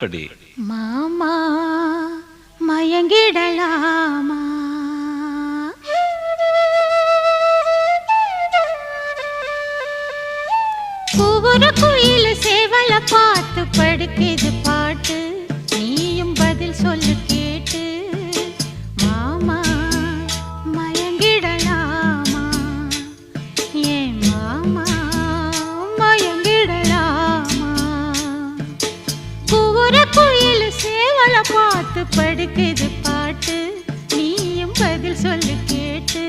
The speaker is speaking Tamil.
படி மாமா மயங்கிடலாமா? ஒவ்வொரு குயில் சேவல பார்த்து படுக்குது பாட்டு, நீயும் பதில் சொல்லு கேட்டு. மாமா மயங்கிடலாமா? ஏன் மாமா மயங்கிடலாமா? ஒவ்வொரு குயில் சேவல பார்த்து படுக்குது பாட்டு, நீயும் பதில் சொல்லு கேட்டு.